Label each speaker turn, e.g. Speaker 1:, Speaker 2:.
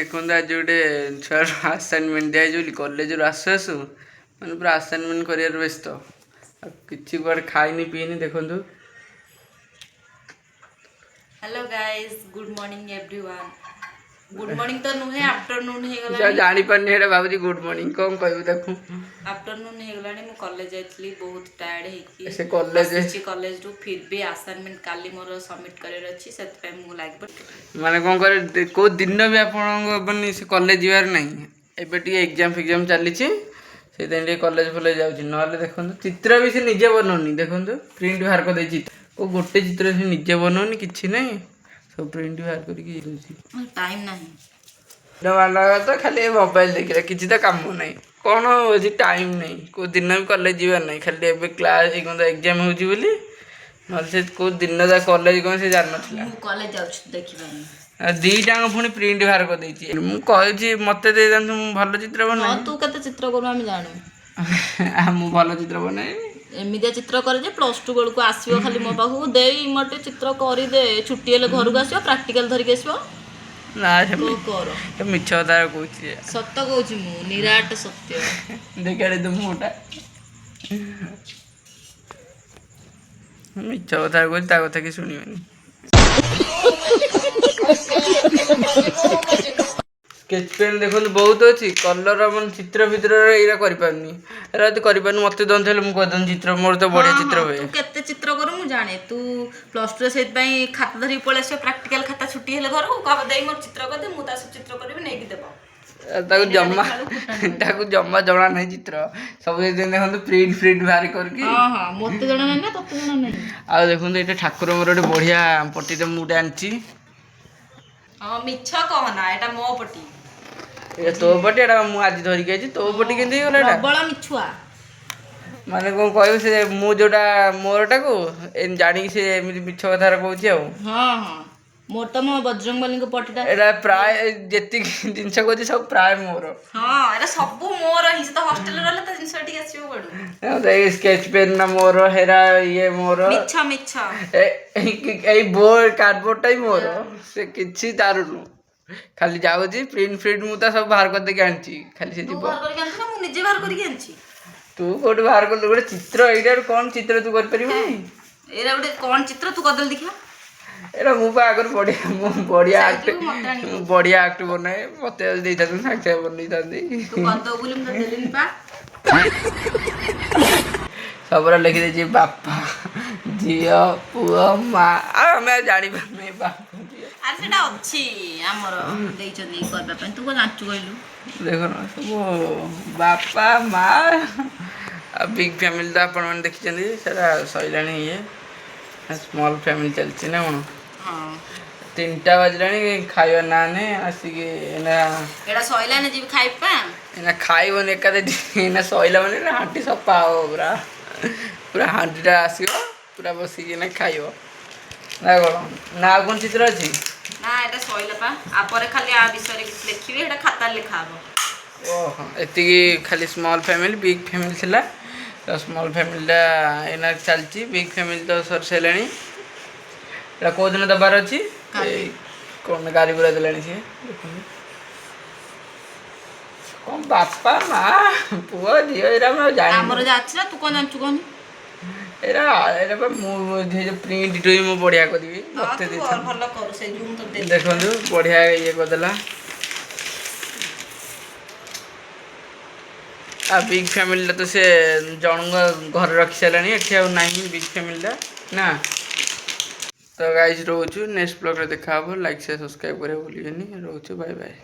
Speaker 1: देखो आज गोटे छुआर आसाइनमेंट दिखाई कॉलेज आसु आसु मैंने पूरा आसाइनमेंट कर व्यस्त किसी कुआड़े खाईनी पीनी देखु।
Speaker 2: Hello guys, good morning everyone. Good morning तो नुहे आफ्टरनून हे गला
Speaker 1: जानी पानी हेडा बाबूजी गुड मॉर्निंग कौन कहबो देखु।
Speaker 2: आफ्टरनून हे गला मु कॉलेज जाइतली बहुत टायर्ड हे कि
Speaker 1: से
Speaker 2: कॉलेज रु फिर भी असाइनमेंट काली मोर सबमिट करे अछि सेत पे मु लाग
Speaker 1: माने कोन करे को दिन भी आपन बनी से कॉलेज जीवार नहीं एबे टी एग्जाम चली छि से दिन रे कॉलेज फॉलेज जाउ छि नले देखंतु चित्र भी से निजे बनोनी देखंतु प्रिंट बाहर कर दे छि को गोटे चित्र से निजे बनोनी किछि नहीं सब प्रिंट बाहर करके छि
Speaker 2: टाइम नहीं
Speaker 1: वाला तो खाली मोबाइल देखिला किछि तो काम नहीं कौन होछि टाइम नहीं को दिन भी कॉलेज जीवार नहीं खाली एबे क्लास एग्जाम होछि बोली नल से को दिन जा कॉलेज कोन से जान नथिला
Speaker 2: मु कॉलेज जाउ छि देखिबानी
Speaker 1: दीटा पुणी प्रिंट बाहर कर देछि मुझे मत दे दु भल चित्र बना
Speaker 2: तू कते चित्र करू हम जानू
Speaker 1: मु भल चित्र बनाए
Speaker 2: एमिदिया चित्र करे जे प्लस 2 बेल को आसीबो खाली मो पाखु दे इमटे चित्र करी दे छुट्टी हेले घर को आसीबो प्रैक्टिकल धरि के आसीबो
Speaker 1: ना
Speaker 2: तो कर
Speaker 1: तो मिछ कथा कहूची
Speaker 2: सत्य कहूची मु निराट सत्य
Speaker 1: देखाड़े दु मोटा मिछ कथा कहूची ता कथा कि सुनिबनी स्केच पेन देखो बहुत अच्छी कलर मन चित्र भितर एरा करि पारनी एरा यदि करि पारनु मते दन थले मु कदन चित्र मोर तो बढ़िया चित्र होय
Speaker 2: तू केते चित्र करू मु जाने तू प्लस 2 सेत पई खाता धरि पळेस प्रैक्टिकल खाता छुट्टी हेले घर को कहब देई मोर चित्र कर दे मु ता सब चित्र करबी नै कि देबो
Speaker 1: ताकू जम्मा जणा नहीं चित्र सब दिन देखो प्रिंट बाहर करके
Speaker 2: हां हां मते जणा नै ना तते जणा नै
Speaker 1: आ देखो एटा ठाकुर मोर ओटे बढ़िया पट्टी ते मुटे आनची
Speaker 2: हां मिछ कहना एटा मो पट्टी
Speaker 1: ए तो पट्टी एटा मु आज धरि के तो पट्टी केंदी गला एटा
Speaker 2: बड़ा मिछुआ
Speaker 1: माने कोन कहू से मु जोटा मोरटा को एन जानी से मिछ कथा कहूची आ
Speaker 2: हां हां मोर तो मो बजरंगबली को पट्टीटा
Speaker 1: एटा प्राय जेति जिंस कहूची सब प्राय मोर
Speaker 2: हां एटा सब मोर हिस तो हॉस्टल रहले त जिंस ठीक आसीबो बडू
Speaker 1: दे स्केच पेन ना मोर हेरा ये मोर
Speaker 2: मिछ
Speaker 1: ए बोर्ड कार्डबोर्ड टाइ मोर से किछि दारुनु खाली जाउजी प्रिंट मु तो सब बाहर कर दे के आनची खाली से जीव
Speaker 2: बाहर करके आनछी ना मु निजे बाहर करके आनची
Speaker 1: तू कोड बाहर कर गोटे चित्र एइडर कोन चित्र तू कर परिबो
Speaker 2: एरा गोटे कोन चित्र तू कदल देखिया
Speaker 1: एरा मु बा आगर बढ़िया एक्ट बनाए मते देता तू साक्षात बनै तांदी
Speaker 2: तू कदो बोली म देलिन पा
Speaker 1: सबरा लिखि दे जी बापा जियो पुआ मा आ मैं जानि मैं बापा
Speaker 2: आ सेटा अछि हमर देइ चली करबा पन तू को नाचु गइलु
Speaker 1: देखो ना सब बापा मा बिग फैमिली तो अपन मन देखि चंदी सेटा सइलानी ये स्मॉल फैमिली चलछि ना कोन
Speaker 2: हां
Speaker 1: 3टा बजलानी खाइबा ना ने आसी के एना
Speaker 2: एडा सइलानी जीव खाइबा
Speaker 1: एना खाइबो ने कदे एना सइला माने ना हांटी सपा हो पूरा हांटीटा आसीबो पूरा बसी के ना खाइबो ना कोन ना कोन चित्र अछि
Speaker 2: ना एटा सइला पा आ परे खाली आ विषय रे किछ लिखिबे एटा खाता लिखाबो
Speaker 1: ओहो एति खाली स्मॉल फैमिली बिग फैमिली थिला तो स्मॉल फैमिली ला एना चलची बिग फैमिली तो सर सेलानी एटा को दिन दबार अछि कौन गाड़ी बुरा दिलानी से देखो कौन बापा माँ पुआ दियो एरा मैं जानी
Speaker 2: हमर जा अछि ना तू कोन जानचु कोन
Speaker 1: एरा एरा पर मु जे प्रिंट टोई मु बढ़िया करबी मते दे
Speaker 2: और भलो कर से जूम तो दे
Speaker 1: देखंदु बढ़िया ये बदला आ बिग फैमिली तो से जण घर रखी सारानी एठी आ नाही बिग फैमिली ना तो गाइस रोचु नेक्स्ट ब्लॉग रे देखा लाइक से सब्सक्राइब करे भूलियनी रोचु बाय बाय।